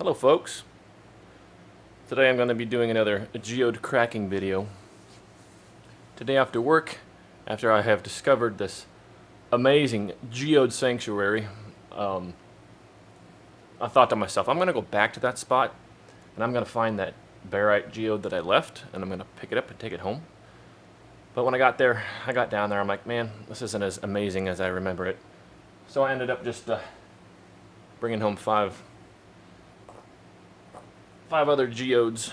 Hello folks, today I'm going to be doing another geode cracking video. Today after work, after I have discovered this amazing geode sanctuary, I thought to myself, I'm going to go back to that spot and I'm going to find that barite geode that I left and I'm going to pick it up and take it home. But when I got down there, I'm like, man, this isn't as amazing as I remember it. So I ended up just bringing home five other geodes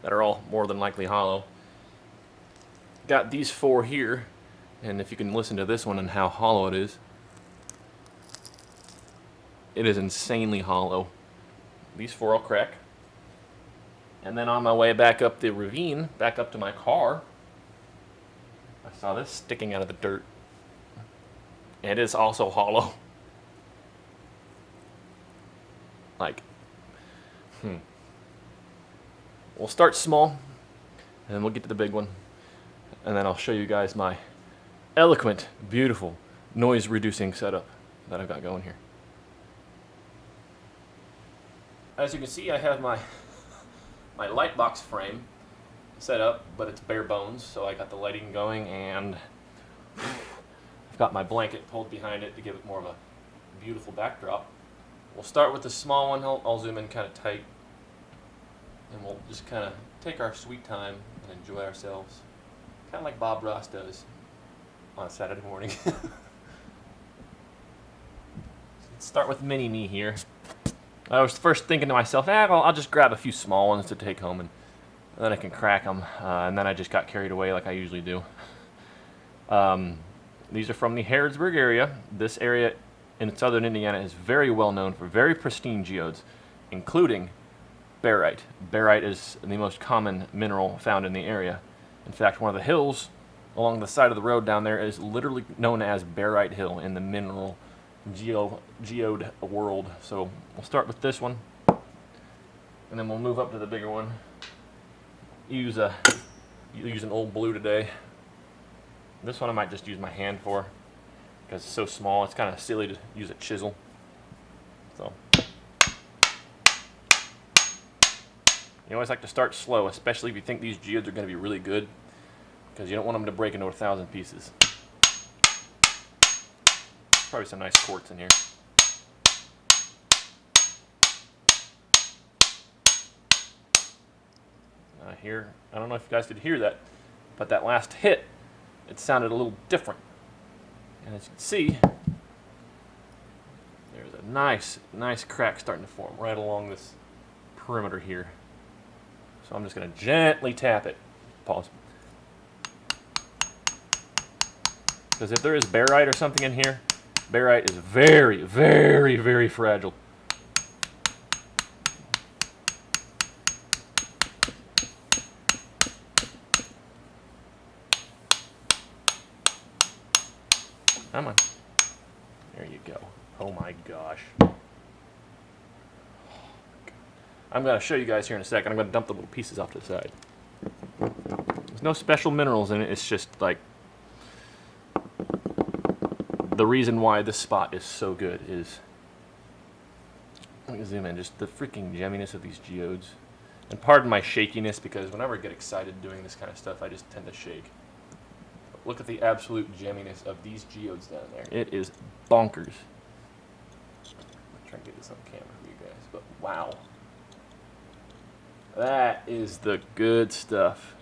that are all more than likely hollow. Got these four here, and if you can listen to this one and how hollow it is insanely hollow. These four will crack. And then on my way back up the ravine, back up to my car, I saw this sticking out of the dirt. And it is also hollow. Like, we'll start small, and then we'll get to the big one, and then I'll show you guys my eloquent, beautiful, noise-reducing setup that I've got going here. As you can see, I have my light box frame set up, but it's bare bones, so I got the lighting going, and I've got my blanket pulled behind it to give it more of a beautiful backdrop. We'll start with the small one. I'll zoom in kind of tight, and we'll just kind of take our sweet time and enjoy ourselves, kind of like Bob Ross does on a Saturday morning. Let's start with mini me here. I was first thinking to myself, well, I'll just grab a few small ones to take home, and then I can crack them, and then I just got carried away like I usually do. These are from the Harrodsburg area. This area in southern Indiana is very well known for very pristine geodes, including barite. Barite is the most common mineral found in the area. In fact, one of the hills along the side of the road down there is literally known as Barite Hill in the mineral geode world. So we'll start with this one, and then we'll move up to the bigger one. Use an old blue today. This one I might just use my hand for, because it's so small, it's kind of silly to use a chisel. So you always like to start slow, especially if you think these geodes are going to be really good, because you don't want them to break into 1,000 pieces. Probably some nice quartz in here. Here, I don't know if you guys could hear that, but that last hit, it sounded a little different. And as you can see, there's a nice crack starting to form right along this perimeter here. So I'm just going to gently tap it. Pause. Because if there is barite or something in here, barite is very, very, very fragile. Come on. There you go. Oh my gosh. I'm going to show you guys here in a second. I'm going to dump the little pieces off to the side. There's no special minerals in it. It's just like the reason why this spot is so good is, let me zoom in, just the freaking gemminess of these geodes. And pardon my shakiness, because whenever I get excited doing this kind of stuff, I just tend to shake. Look at the absolute gemminess of these geodes down there. It is bonkers. I'm trying to get this on camera for you guys, but wow. That is the good stuff.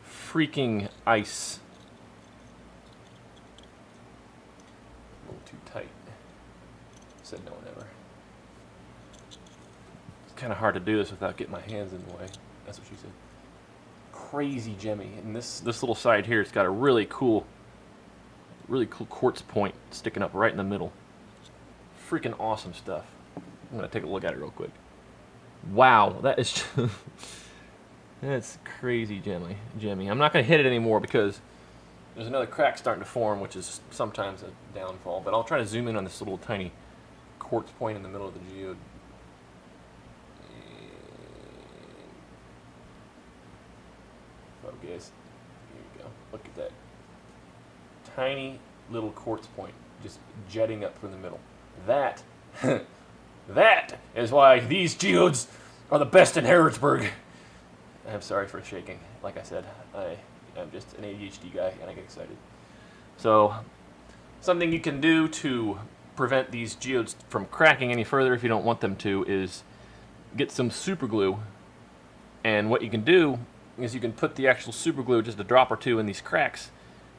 Freaking ice. A little too tight. Said no one ever. It's kind of hard to do this without getting my hands in the way. That's what she said. Crazy gemmy, and this little side here, it's got a really cool quartz point sticking up right in the middle. Freaking awesome stuff. I'm gonna take a look at it real quick. Wow, that is just that's crazy gemmy. I'm not gonna hit it anymore because there's another crack starting to form, which is sometimes a downfall. But I'll try to zoom in on this little tiny quartz point in the middle of the geode. Focus. Here you go. Look at that. Tiny little quartz point just jetting up from the middle. That That is why these geodes are the best in Harrodsburg. I'm sorry for shaking. Like I said, I'm just an ADHD guy and I get excited. So, something you can do to prevent these geodes from cracking any further if you don't want them to is get some super glue. And what you can do is you can put the actual super glue, just a drop or two, in these cracks,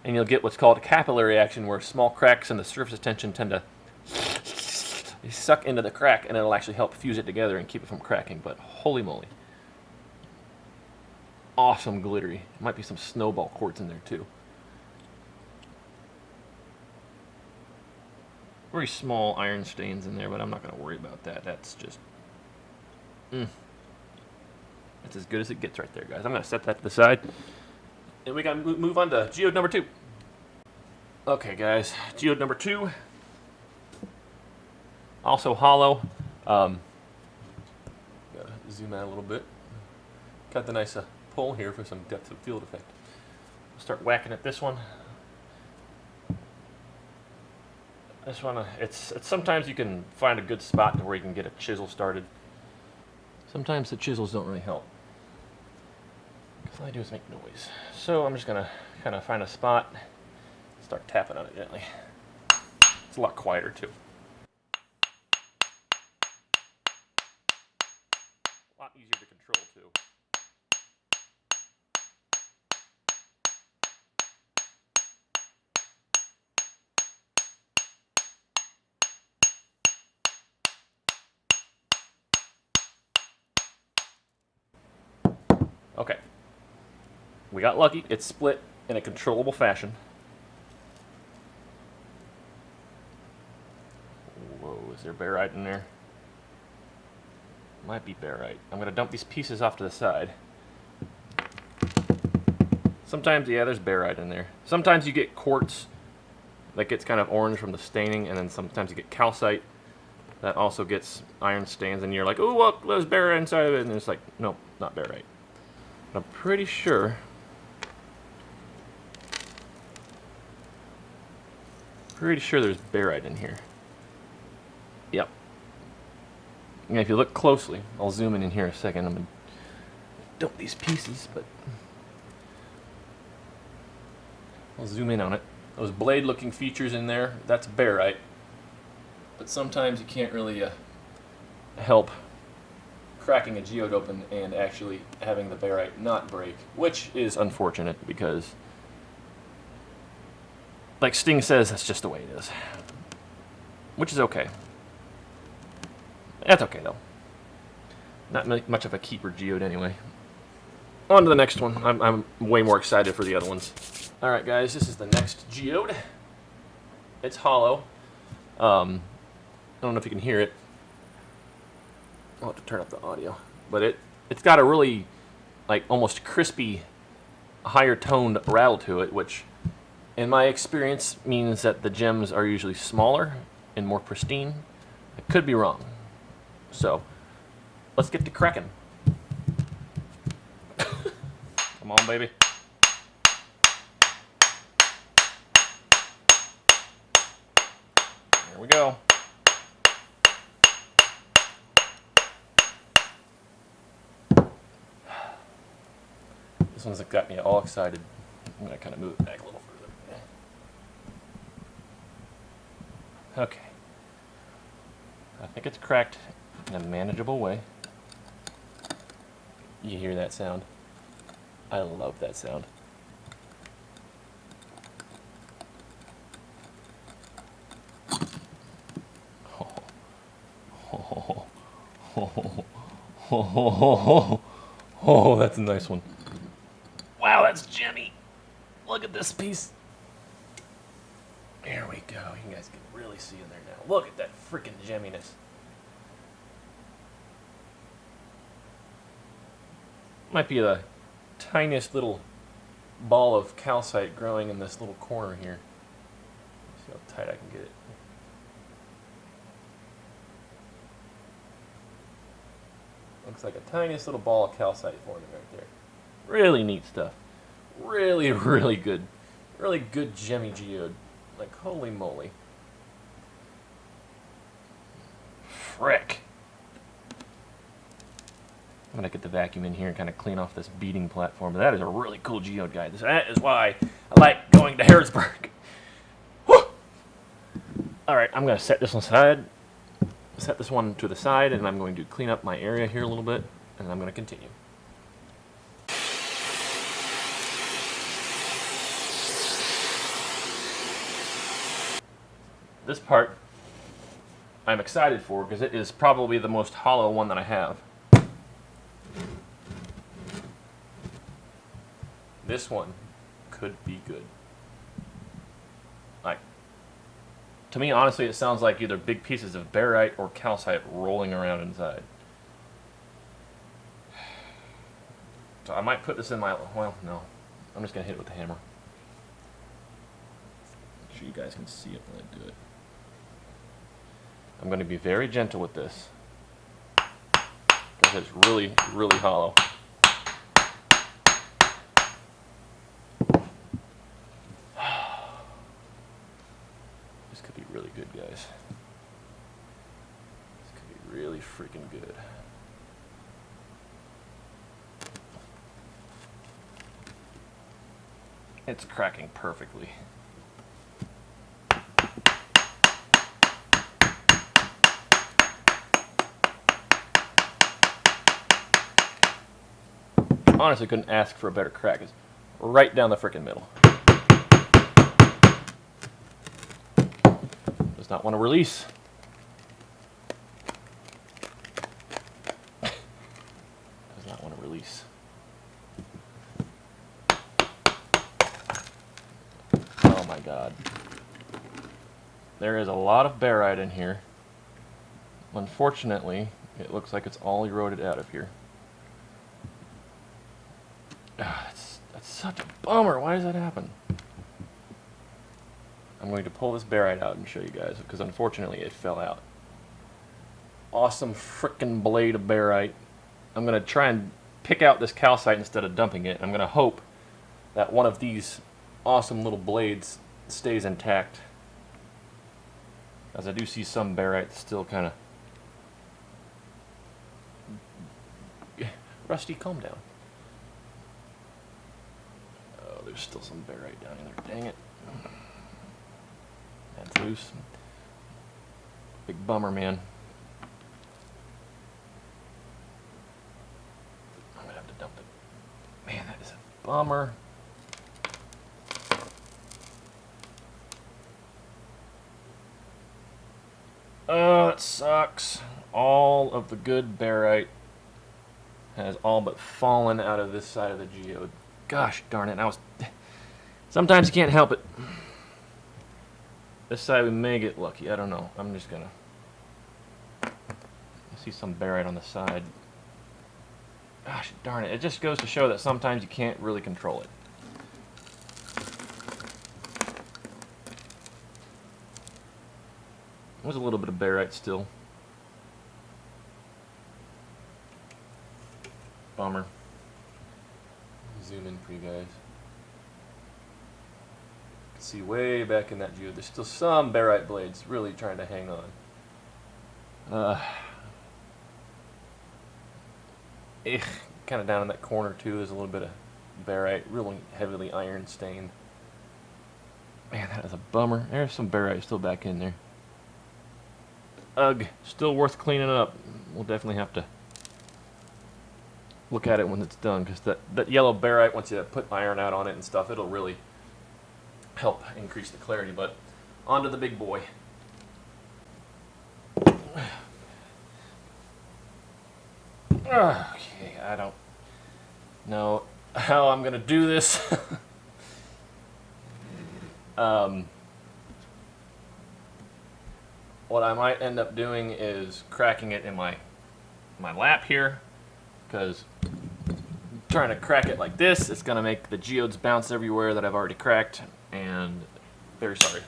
and you'll get what's called a capillary action, where small cracks in the surface tension tend to suck into the crack, and it'll actually help fuse it together and keep it from cracking. But holy moly. Awesome glittery. Might be some snowball quartz in there too. Very small iron stains in there, but I'm not going to worry about that. That's just... That's as good as it gets right there, guys. I'm going to set that to the side. And we got to move on to geode number 2. Okay, guys. Geode number 2. Also hollow. Gotta zoom out a little bit. Got the nice pull here for some depth of field effect. Start whacking at this one. This one, it's sometimes you can find a good spot where you can get a chisel started. Sometimes the chisels don't really help. Because all I do is make noise. So I'm just gonna kind of find a spot, start tapping on it gently. It's a lot quieter too. A lot easier to control too. Okay, we got lucky. It's split in a controllable fashion. Whoa, is there barite in there? Might be barite. I'm going to dump these pieces off to the side. Sometimes, yeah, there's barite in there. Sometimes you get quartz that gets kind of orange from the staining, and then sometimes you get calcite that also gets iron stains, and you're like, oh, look, there's barite inside of it, and it's like, nope, not barite. I'm pretty sure there's barite in here. Yep. And if you look closely, I'll zoom in here a second. I'm going to dump these pieces, but I'll zoom in on it. Those blade-looking features in there, that's barite. But sometimes you can't really help cracking a geode open and actually having the barite not break, which is unfortunate because, like Sting says, that's just the way it is. Which is okay. That's okay though. Not much of a keeper geode anyway. On to the next one. I'm way more excited for the other ones. Alright guys, this is the next geode. It's hollow. I don't know if you can hear it. I'll have to turn up the audio. But it's got a really, like, almost crispy, higher toned rattle to it, which in my experience means that the gems are usually smaller and more pristine. I could be wrong. So, let's get to cracking. Come on, baby. Here we go. This one's got me all excited. I'm going to kind of move it back a little further. Okay. I think it's cracked in a manageable way. You hear that sound? I love that sound. Oh, that's a nice one. Wow, that's gemmy. Look at this piece. There we go. You guys can really see in there now. Look at that freaking gemminess. Might be the tiniest little ball of calcite growing in this little corner here. See how tight I can get it. Looks like a tiniest little ball of calcite forming right there. Really neat stuff. Really, really good. Really good gemmy geode. Like, holy moly. frick. I'm going to get the vacuum in here and kind of clean off this beading platform. But that is a really cool geode, guys. That is why I like going to Harrodsburg. Alright, I'm going to set this one aside. Set this one to the side, and I'm going to clean up my area here a little bit, and I'm going to continue. This part I'm excited for because it is probably the most hollow one that I have. This one could be good. Like, to me, honestly, it sounds like either big pieces of barite or calcite rolling around inside. So I might put this in my, well, no. I'm just going to hit it with the hammer. Make sure you guys can see it when I do it. I'm going to be very gentle with this, because it's really, really hollow. This could be really good, guys. This could be really freaking good. It's cracking perfectly. Honestly, couldn't ask for a better crack. It's right down the frickin' middle. Does not want to release. Does not want to release. Oh my god. There is a lot of barite in here. Unfortunately, it looks like it's all eroded out of here. That's such a bummer. Why does that happen? I'm going to pull this barite out and show you guys, because unfortunately it fell out. Awesome frickin' blade of barite. I'm going to try and pick out this calcite instead of dumping it. I'm going to hope that one of these awesome little blades stays intact, as I do see some barite still kind of rusty. Calm down. Oh, there's still some barite down in there. Dang it. That's loose. Big bummer, man. I'm gonna have to dump it. Man, that is a bummer. Oh, it sucks. All of the good barite has all but fallen out of this side of the geode. Gosh darn it. Sometimes you can't help it. This side we may get lucky. I don't know. I'm just gonna... I see some barite on the side. Gosh darn it. It just goes to show that sometimes you can't really control it. There's a little bit of barite still. Bummer. Zoom in for you guys. You can see way back in that geode, there's still some barite blades really trying to hang on. Kind of down in that corner too, there's a little bit of barite, really heavily iron stained. Man, that is a bummer. There's some barite still back in there. Ugh, still worth cleaning up. We'll definitely have to look at it when it's done, because that yellow barite, once you put iron out on it and stuff, it'll really help increase the clarity. But on to the big boy. Okay, I don't know how I'm gonna do this. What I might end up doing is cracking it in my lap here, because trying to crack it like this, it's going to make the geodes bounce everywhere that I've already cracked, and very sorry.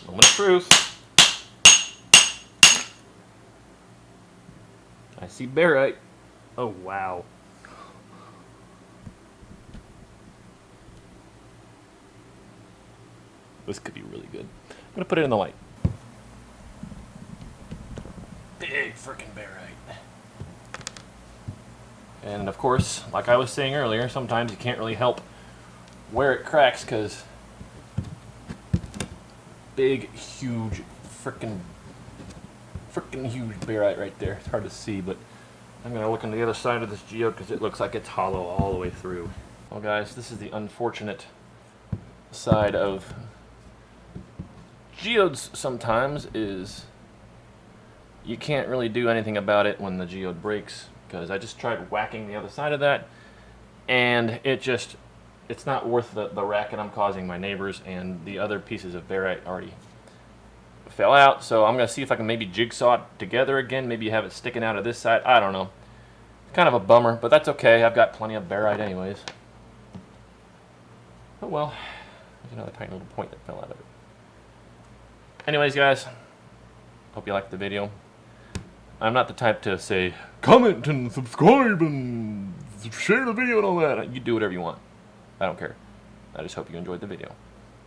Moment of truth. I see barite. Oh, wow. This could be really good. I'm gonna put it in the light. Big freaking barite. And of course, like I was saying earlier, sometimes you can't really help where it cracks because big, huge, freaking huge barite right there. It's hard to see, but I'm gonna look on the other side of this geode because it looks like it's hollow all the way through. Well, guys, this is the unfortunate side of geodes sometimes is you can't really do anything about it when the geode breaks, because I just tried whacking the other side of that and it's not worth the racket I'm causing my neighbors, and the other pieces of barite already fell out. So I'm going to see if I can maybe jigsaw it together again, maybe have it sticking out of this side. I don't know. It's kind of a bummer, but that's okay. I've got plenty of barite anyways. Oh well, there's another tiny little point that fell out of it. Anyways, guys, hope you liked the video. I'm not the type to say, comment and subscribe and share the video and all that. You do whatever you want. I don't care. I just hope you enjoyed the video.